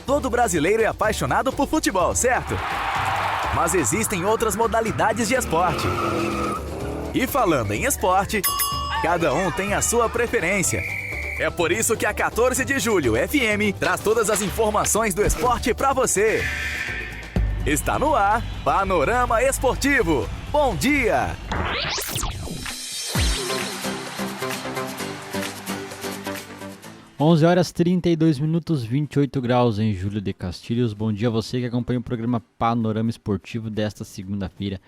Todo brasileiro é apaixonado por futebol, certo? Mas existem outras modalidades de esporte. E falando em esporte, cada um tem a sua preferência. É por isso que a 14 de julho FM traz todas as informações do esporte para você. Está no ar, Panorama Esportivo. Bom dia! Onze horas 32 minutos, 28 graus em Júlio de Castilhos. Bom dia a você que acompanha o programa Panorama Esportivo desta segunda-feira,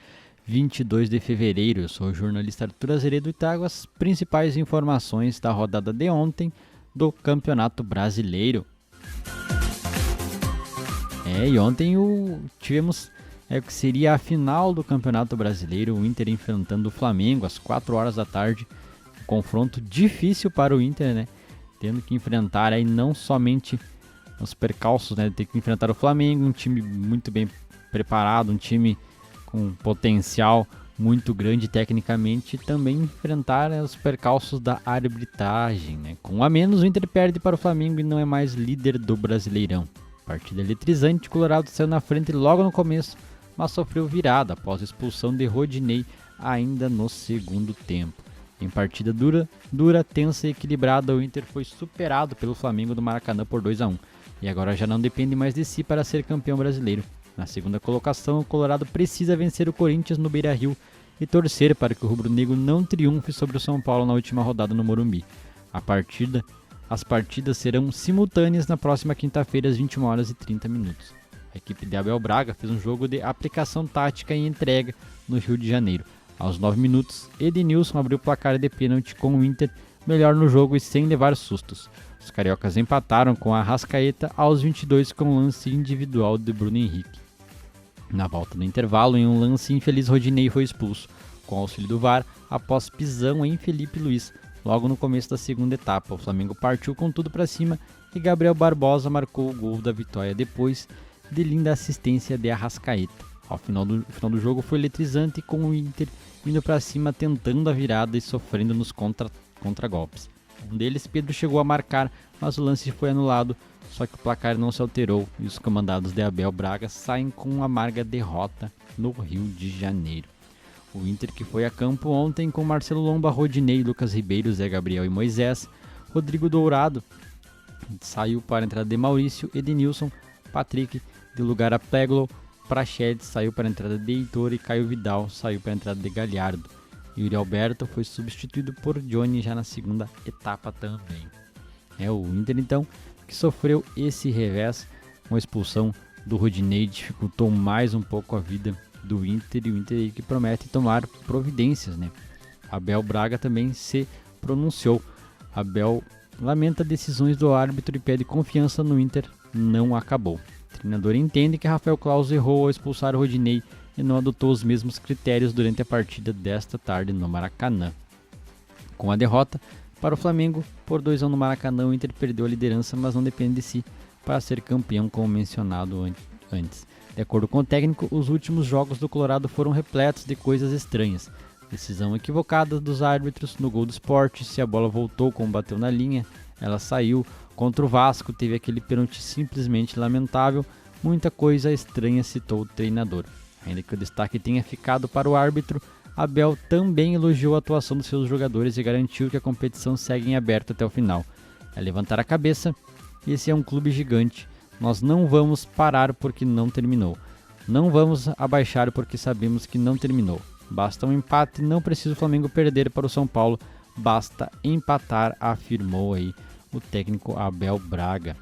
22 de fevereiro. Eu sou o jornalista Arthur Azeredo e trago as principais informações da rodada de ontem do Campeonato Brasileiro. E ontem tivemos o que seria a final do Campeonato Brasileiro, o Inter enfrentando o Flamengo às 4 horas da tarde. Um confronto difícil para o Inter, né? Tendo que enfrentar aí não somente os percalços, né? Ter que enfrentar o Flamengo, um time muito bem preparado, um time com potencial muito grande tecnicamente, e também enfrentar os percalços da arbitragem, né? Com um a menos, o Inter perde para o Flamengo e não é mais líder do Brasileirão. Partida eletrizante, o Colorado saiu na frente logo no começo, mas sofreu virada após a expulsão de Rodinei ainda no segundo tempo. Em partida dura, tensa e equilibrada, o Inter foi superado pelo Flamengo do Maracanã por 2-1 e agora já não depende mais de si para ser campeão brasileiro. Na segunda colocação, o Colorado precisa vencer o Corinthians no Beira-Rio e torcer para que o rubro-negro não triunfe sobre o São Paulo na última rodada no Morumbi. As partidas serão simultâneas na próxima quinta-feira às 21 horas e 30 minutos. A equipe de Abel Braga fez um jogo de aplicação tática e entrega no Rio de Janeiro. Aos 9 minutos, Edenilson abriu o placar de pênalti com o Inter melhor no jogo e sem levar sustos. Os cariocas empataram com a Arrascaeta aos 22 com um lance individual de Bruno Henrique. Na volta do intervalo, em um lance infeliz, Rodinei foi expulso, com auxílio do VAR, após pisão em Felipe Luiz, logo no começo da segunda etapa. O Flamengo partiu com tudo para cima e Gabriel Barbosa marcou o gol da vitória depois de linda assistência de Arrascaeta. Ao final do jogo foi eletrizante, com o Inter indo para cima tentando a virada e sofrendo nos contragolpes. Um deles, Pedro, chegou a marcar, mas o lance foi anulado, só que o placar não se alterou e os comandados de Abel Braga saem com uma amarga derrota no Rio de Janeiro. O Inter, que foi a campo ontem com Marcelo Lomba, Rodinei, Lucas Ribeiro, Zé Gabriel e Moisés, Rodrigo Dourado saiu para a entrada de Maurício, Edenilson, Patrick de lugar a Peglo, Praxedes saiu para a entrada de Heitor e Caio Vidal saiu para a entrada de Galhardo. Yuri Alberto foi substituído por Johnny já na segunda etapa também. O Inter, então, que sofreu esse revés, uma expulsão do Rodinei dificultou mais um pouco a vida do Inter, e o Inter aí que promete tomar providências, né? Abel Braga também se pronunciou. Abel lamenta decisões do árbitro e pede confiança no Inter, não acabou. O treinador entende que Rafael Claus errou ao expulsar o Rodinei e não adotou os mesmos critérios durante a partida desta tarde no Maracanã. Com a derrota para o Flamengo por 2-1 no Maracanã, o Inter perdeu a liderança, mas não depende de si para ser campeão, como mencionado antes. De acordo com o técnico, os últimos jogos do Colorado foram repletos de coisas estranhas. Decisão equivocada dos árbitros no gol do Sport, se a bola voltou como bateu na linha, ela saiu. Contra o Vasco teve aquele pênalti simplesmente lamentável, muita coisa estranha, citou o treinador. Ainda que o destaque tenha ficado para o árbitro, Abel também elogiou a atuação dos seus jogadores e garantiu que a competição segue em aberto até o final. É levantar a cabeça, esse é um clube gigante, nós não vamos parar porque não terminou. Não vamos abaixar porque sabemos que não terminou. Basta um empate, não precisa o Flamengo perder para o São Paulo, basta empatar, afirmou aí o técnico Abel Braga.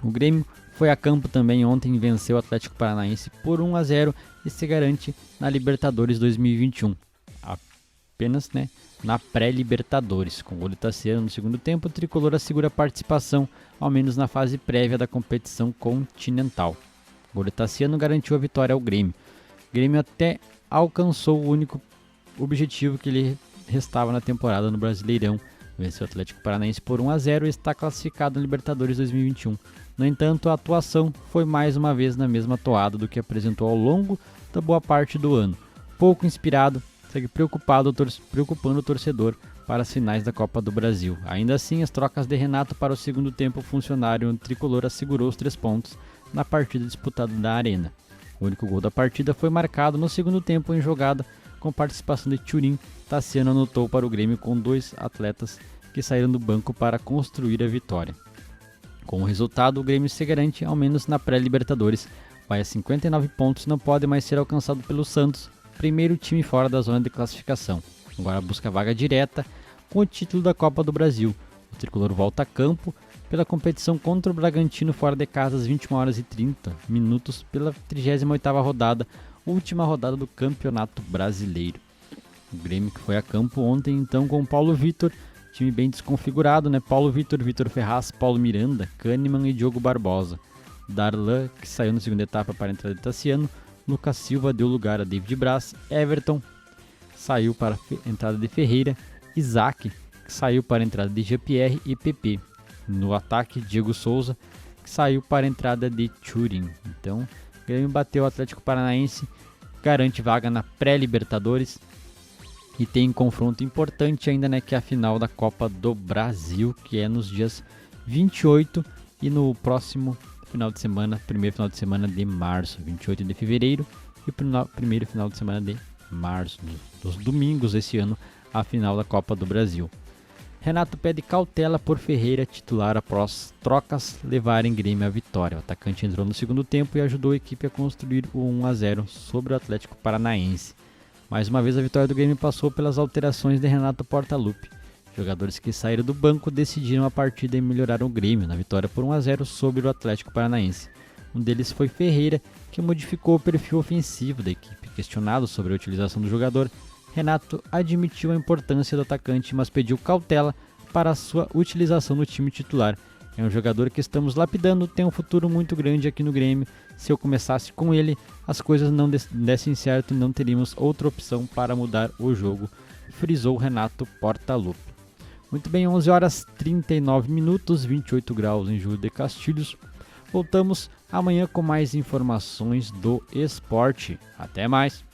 O Grêmio foi a campo também ontem e venceu o Atlético Paranaense por 1-0 e se garante na Libertadores 2021. Apenas na pré-Libertadores. Com o gol de Tassiano no segundo tempo, o Tricolor assegura a participação, ao menos na fase prévia da competição continental. O gol de Tassiano garantiu a vitória ao Grêmio. O Grêmio até alcançou o único objetivo que lhe restava na temporada no Brasileirão. Venceu o Atlético Paranaense por 1-0 e está classificado na Libertadores 2021. No entanto, a atuação foi mais uma vez na mesma toada do que apresentou ao longo da boa parte do ano. Pouco inspirado, segue preocupando o torcedor para as finais da Copa do Brasil. Ainda assim, as trocas de Renato para o segundo tempo funcionaram e o tricolor assegurou os 3 pontos na partida disputada da Arena. O único gol da partida foi marcado no segundo tempo em jogada com participação de Thurin. Tassiano anotou para o Grêmio com 2 atletas que saíram do banco para construir a vitória. Com o resultado, o Grêmio se garante ao menos na pré-Libertadores, vai a 59 pontos e não pode mais ser alcançado pelo Santos, primeiro time fora da zona de classificação. Agora busca vaga direta com o título da Copa do Brasil. O tricolor volta a campo pela competição contra o Bragantino fora de casa às 21h30 pela 38ª rodada, última rodada do Campeonato Brasileiro. O Grêmio que foi a campo ontem então com Paulo Vitor, time bem desconfigurado, né? Paulo Vitor, Vitor Ferraz, Paulo Miranda, Kahneman e Diogo Barbosa. Darlan, que saiu na segunda etapa para a entrada de Tassiano. Lucas Silva deu lugar a David Braz. Everton saiu para a entrada de Ferreira. Isaac, que saiu para a entrada de Jean-Pierre e PP. No ataque, Diego Souza, que saiu para a entrada de Thurin. Então, o Grêmio bateu o Atlético Paranaense, garante vaga na pré-Libertadores. E tem um confronto importante ainda, né, que é a final da Copa do Brasil, que é nos dias 28 e no próximo final de semana, primeiro final de semana de março, 28 de fevereiro e primeiro final de semana de março, dos domingos esse ano, a final da Copa do Brasil. Renato pede cautela por Ferreira titular após trocas levarem Grêmio à vitória. O atacante entrou no segundo tempo e ajudou a equipe a construir o 1-0 sobre o Atlético Paranaense. Mais uma vez a vitória do Grêmio passou pelas alterações de Renato Portaluppi. Jogadores que saíram do banco decidiram a partida e melhoraram o Grêmio na vitória por 1-0 sobre o Atlético Paranaense. Um deles foi Ferreira, que modificou o perfil ofensivo da equipe. Questionado sobre a utilização do jogador, Renato admitiu a importância do atacante, mas pediu cautela para a sua utilização no time titular. É um jogador que estamos lapidando, tem um futuro muito grande aqui no Grêmio. Se eu começasse com ele, as coisas não dessem certo e não teríamos outra opção para mudar o jogo, frisou Renato Portaluppi. Muito bem, 11h39, 28 graus em Júlio de Castilhos. Voltamos amanhã com mais informações do esporte. Até mais!